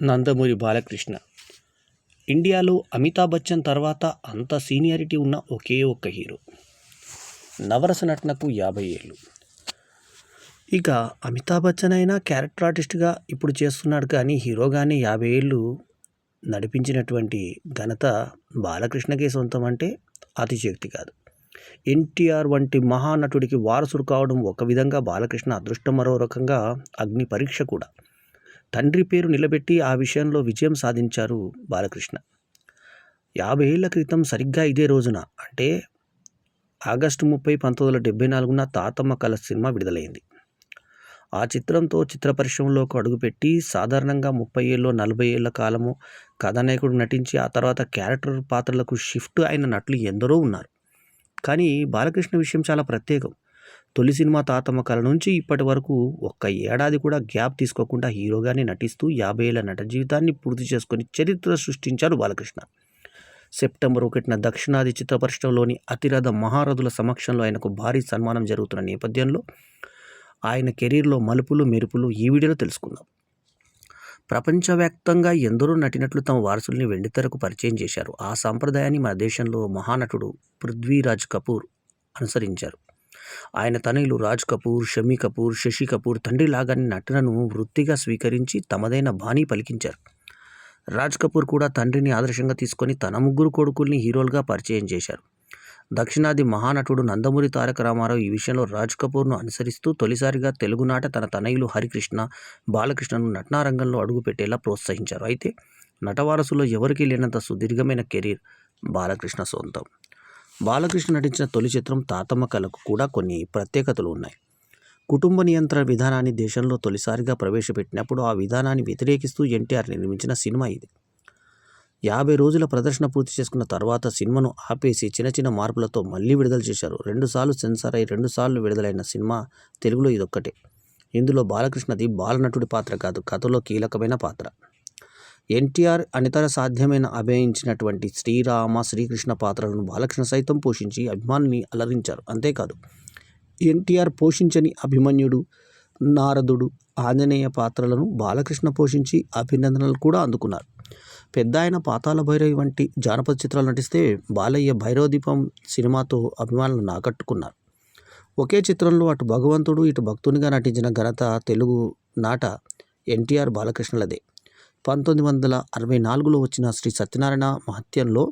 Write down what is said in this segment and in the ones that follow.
నందమూరి బాలకృష్ణ. ఇండియాలో అమితాబ్ బచ్చన్ తర్వాత అంత సీనియారిటీ ఉన్న ఒకే ఒక్క హీరో. నవరస నటనకు 50 ఏళ్ళు. ఇక అమితాబ్ బచ్చన్ అయినా క్యారెక్టర్ ఆర్టిస్ట్గా ఇప్పుడు చేస్తున్నాడు, కానీ హీరోగానే 50 ఏళ్ళు నడిపించినటువంటి ఘనత బాలకృష్ణకే సొంతం అంటే అతిశయోక్తి కాదు. ఎన్టీఆర్ వంటి మహానటుడికి వారసుడు కావడం ఒక విధంగా బాలకృష్ణ అదృష్టం, మరో రకంగా అగ్ని పరీక్ష కూడా. తండ్రి పేరు నిలబెట్టి ఆ విషయంలో విజయం సాధించారు బాలకృష్ణ. 50 ఏళ్ల క్రితం సరిగ్గా ఇదే రోజున, అంటే ఆగస్టు 30, 1974న తాతమ్మ కల సినిమా విడుదలైంది. ఆ చిత్రంతో చిత్ర పరిశ్రమలోకి అడుగుపెట్టి సాధారణంగా 30 ఏళ్ళు 40 ఏళ్ల కాలము కథానాయకుడు నటించి ఆ తర్వాత క్యారెక్టర్ పాత్రలకు షిఫ్ట్ అయిన నటులు ఎందరో ఉన్నారు. కానీ బాలకృష్ణ విషయం చాలా ప్రత్యేకం. తొలి సినిమా తాతమ్మ కళ నుంచి ఇప్పటి వరకు ఒక్క ఏడాది కూడా గ్యాప్ తీసుకోకుండా హీరోగానే నటిస్తూ 50 ఏళ్ల నట జీవితాన్ని పూర్తి చేసుకొని చరిత్ర సృష్టించాడు బాలకృష్ణ. సెప్టెంబర్ 1న దక్షిణాది చిత్ర పరిశ్రమలోని అతిరథ మహారథుల సమక్షంలో ఆయనకు భారీ సన్మానం జరుగుతున్న నేపథ్యంలో ఆయన కెరీర్లో మలుపులు మెరుపులు ఈ వీడియోలో తెలుసుకుందాం. ప్రపంచవ్యాప్తంగా ఎందరో నటినట్లు తమ వారసుల్ని వెండితెరకు పరిచయం చేశారు. ఆ సంప్రదాయాన్ని మన దేశంలో మహానటుడు పృథ్వీరాజ్ కపూర్ అనుసరించారు. ఆయన తనయులు రాజ్ కపూర్, షమీ కపూర్, శశి కపూర్ తండ్రి లాగానే నటనను వృత్తిగా స్వీకరించి తమదైన బాణీ పలికించారు. రాజ్ కపూర్ కూడా తండ్రిని ఆదర్శంగా తీసుకొని తన 3 కొడుకుల్ని హీరోలుగా పరిచయం చేశారు. దక్షిణాది మహానటుడు నందమూరి తారక రామారావు ఈ విషయంలో రాజ్ కపూర్ను అనుసరిస్తూ తొలిసారిగా తెలుగునాట తన తనయులు హరికృష్ణ, బాలకృష్ణను నటనారంగంలో అడుగుపెట్టేలా ప్రోత్సహించారు. అయితే నటవారసులో ఎవరికీ లేనంత సుదీర్ఘమైన కెరీర్ బాలకృష్ణ సొంతం. బాలకృష్ణ నటించిన తొలి చిత్రం తాతమ్మ కళకు కూడా కొన్ని ప్రత్యేకతలు ఉన్నాయి. కుటుంబ నియంత్రణ విధానాన్ని దేశంలో తొలిసారిగా ప్రవేశపెట్టినప్పుడు ఆ విధానాన్ని వ్యతిరేకిస్తూ ఎన్టీఆర్ నిర్మించిన సినిమా ఇది. 50 రోజుల ప్రదర్శన పూర్తి చేసుకున్న తర్వాత సినిమాను ఆపేసి చిన్న చిన్న మార్పులతో మళ్ళీ విడుదల చేశారు. 2 సార్లు సెన్సార్ అయి 2 సార్లు విడుదలైన సినిమా తెలుగులో ఇదొక్కటే. ఇందులో బాలకృష్ణది బాలనటుడి పాత్ర కాదు, కథలో కీలకమైన పాత్ర. ఎన్టీఆర్ అనితర సాధ్యమైన అభినయించినటువంటి శ్రీరామ, శ్రీకృష్ణ పాత్రలను బాలకృష్ణ సైతం పోషించి అభిమానుల్ని అలరించారు. అంతేకాదు ఎన్టీఆర్ పోషించని అభిమన్యుడు, నారదుడు, ఆంజనేయ పాత్రలను బాలకృష్ణ పోషించి అభినందనలు కూడా అందుకున్నారు. పెద్ద ఆయన పాతాళ భైరవి వంటి జానపద చిత్రాలు నటిస్తే బాలయ్య భైరవదీపం సినిమాతో అభిమానులను ఆకట్టుకున్నారు. ఒకే చిత్రంలో అటు భగవంతుడు ఇటు భక్తునిగా నటించిన ఘనత తెలుగు నాట ఎన్టీఆర్ బాలకృష్ణలదే. 1964లో వచ్చిన శ్రీ సత్యనారాయణ మహత్యంలో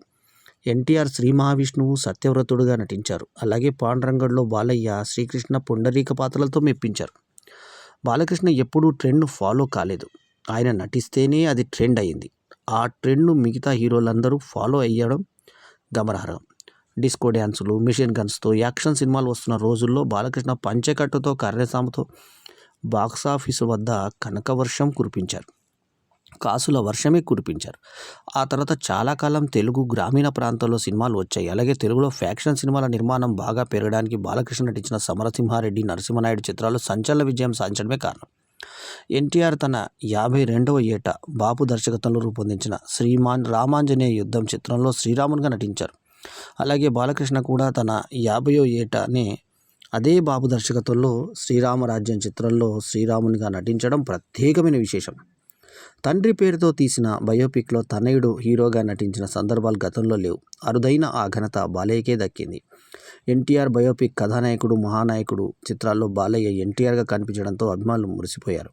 ఎన్టీఆర్ శ్రీ మహావిష్ణువు సత్యవ్రతుడుగా నటించారు. అలాగే పాండురంగడ్లో బాలయ్య శ్రీకృష్ణ పుండరీక పాత్రలతో మెప్పించారు. బాలకృష్ణ ఎప్పుడూ ట్రెండ్ను ఫాలో కాలేదు. ఆయన నటిస్తేనే అది ట్రెండ్ అయింది. ఆ ట్రెండ్ను మిగతా హీరోలందరూ ఫాలో అయ్యడం గమనార్హం. డిస్కో డ్యాన్సులు, మిషన్ గన్స్తో యాక్షన్ సినిమాలు వస్తున్న రోజుల్లో బాలకృష్ణ పంచెకట్టుతో కర్రెసాముతో బాక్సాఫీసు వద్ద కనకవర్షం కురిపించారు. కాసుల వర్షమే కురిపించారు. ఆ తర్వాత చాలా కాలం తెలుగు గ్రామీణ ప్రాంతాల్లో సినిమాలు వచ్చాయి. అలాగే తెలుగులో ఫ్యాక్షన్ సినిమాల నిర్మాణం బాగా పెరగడానికి బాలకృష్ణ నటించిన సమరసింహారెడ్డి, నరసింహనాయుడు చిత్రాలు సంచలన విజయం సాధించడమే కారణం. ఎన్టీఆర్ తన 52వ ఏట బాపు దర్శకత్వంలో రూపొందించిన రామాంజనేయ యుద్ధం చిత్రంలో శ్రీరామునిగా నటించారు. అలాగే బాలకృష్ణ కూడా తన 50వ ఏటనే అదే బాపు దర్శకత్వంలో శ్రీరామరాజ్యం చిత్రంలో శ్రీరామునిగా నటించడం ప్రత్యేకమైన విశేషం. తండ్రి పేరుతో తీసిన బయోపిక్లో తనయుడు హీరోగా నటించిన సందర్భాలు గతంలో లేవు. అరుదైన ఆ ఘనత బాలయ్యకే దక్కింది. ఎన్టీఆర్ బయోపిక్ కథానాయకుడు, మహానాయకుడు చిత్రాల్లో బాలయ్య ఎన్టీఆర్గా కనిపించడంతో అభిమానులు మురిసిపోయారు.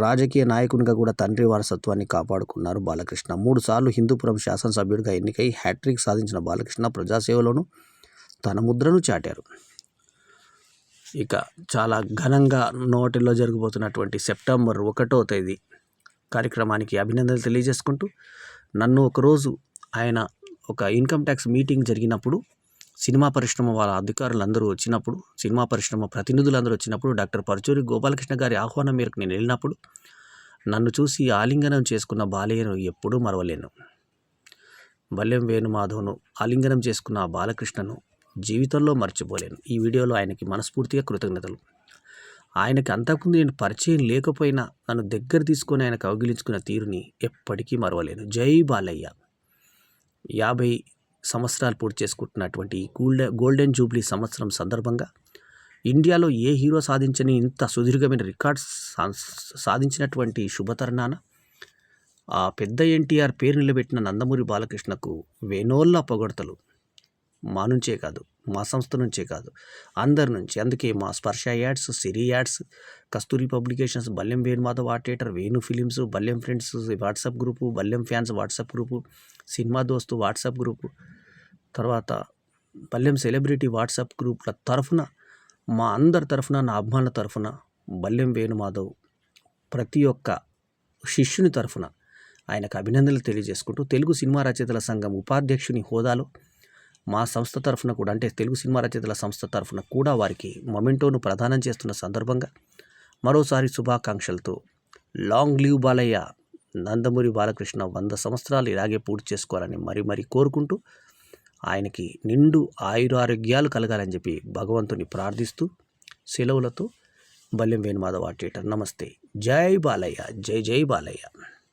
రాజకీయ నాయకునిగా కూడా తండ్రి వారసత్వాన్ని కాపాడుకున్నారు బాలకృష్ణ. 3 సార్లు హిందూపురం శాసనసభ్యుడిగా ఎన్నికై హ్యాట్రిక్ సాధించిన బాలకృష్ణ ప్రజాసేవలోనూ తన ముద్రను చాటారు. ఇక చాలా ఘనంగా నోటిలో జరగబోతున్నటువంటి సెప్టెంబర్ 1వ తేదీ కార్యక్రమానికి అభినందనలు తెలియజేసుకుంటూ, నన్ను ఒకరోజు ఆయన ఒక ఇన్కమ్ ట్యాక్స్ మీటింగ్ జరిగినప్పుడు సినిమా పరిశ్రమ వాళ్ళ అధికారులందరూ వచ్చినప్పుడు, సినిమా పరిశ్రమ ప్రతినిధులందరూ వచ్చినప్పుడు డాక్టర్ పరుచూరి గోపాలకృష్ణ గారి ఆహ్వానం మేరకు నేను వెళ్ళినప్పుడు నన్ను చూసి ఆలింగనం చేసుకున్న బాలయ్యను ఎప్పుడూ మరవలేను. బల్లెం వేణుమాధవ్ను ఆలింగనం చేసుకున్న ఆ బాలకృష్ణను జీవితంలో మర్చిపోలేను. ఈ వీడియోలో ఆయనకి మనస్ఫూర్తిగా కృతజ్ఞతలు. ఆయనకి అంతకుముందు నేను పరిచయం లేకపోయినా నన్ను దగ్గర తీసుకొని ఆయన కౌగిలించుకున్న తీరుని ఎప్పటికీ మరవలేను. జై బాలయ్య. 50 సంవత్సరాలు పూర్తి చేసుకుంటున్నటువంటి గోల్డెన్ జూబ్లీ సంవత్సరం సందర్భంగా ఇండియాలో ఏ హీరో సాధించని ఇంత సుదీర్ఘమైన రికార్డ్స్ సాధించినటువంటి శుభతరుణాన ఆ పెద్ద ఎన్టీఆర్ పేరు నిలబెట్టిన నందమూరి బాలకృష్ణకు వేనోళ్ళ పొగడ్తలు మా నుంచే కాదు, మా సంస్థ నుంచే కాదు, అందరి నుంచి. అందుకే మా Sparsha ads, Siri ads, Kasturi publications, Ballem Venumadhav art theatre, Venu films, Ballem friends WhatsApp group, Ballem fans WhatsApp group, cinema దోస్తు వాట్సాప్ గ్రూపు, తర్వాత బల్లెం సెలబ్రిటీ వాట్సాప్ గ్రూప్ల తరఫున, మా అందరి తరఫున, నా అభిమానుల తరఫున, బల్లెం వేణుమాధవ్ ప్రతి ఒక్క శిష్యుని తరఫున ఆయనకు అభినందనలు తెలియజేసుకుంటూ, తెలుగు సినిమా రచయితల సంఘం ఉపాధ్యక్షుని హోదాలో మా సంస్థ తరఫున కూడా, అంటే తెలుగు సినిమా రచయితల సంస్థ తరఫున కూడా వారికి మొమెంటోను ప్రదానం చేస్తున్న సందర్భంగా మరోసారి శుభాకాంక్షలతో లాంగ్ లీవ్ బాలయ్య, నందమూరి బాలకృష్ణ 100 సంవత్సరాలు ఇలాగే పూర్తి చేసుకోవాలని మరీ కోరుకుంటూ, ఆయనకి నిండు ఆయురారోగ్యాలు కలగాలని చెప్పి భగవంతుని ప్రార్థిస్తూ సెలవులతో బల్లెం వేణుమాధవ్ ఆర్ట్ థియేటర్. నమస్తే. జై బాలయ్య, జై జై బాలయ్య.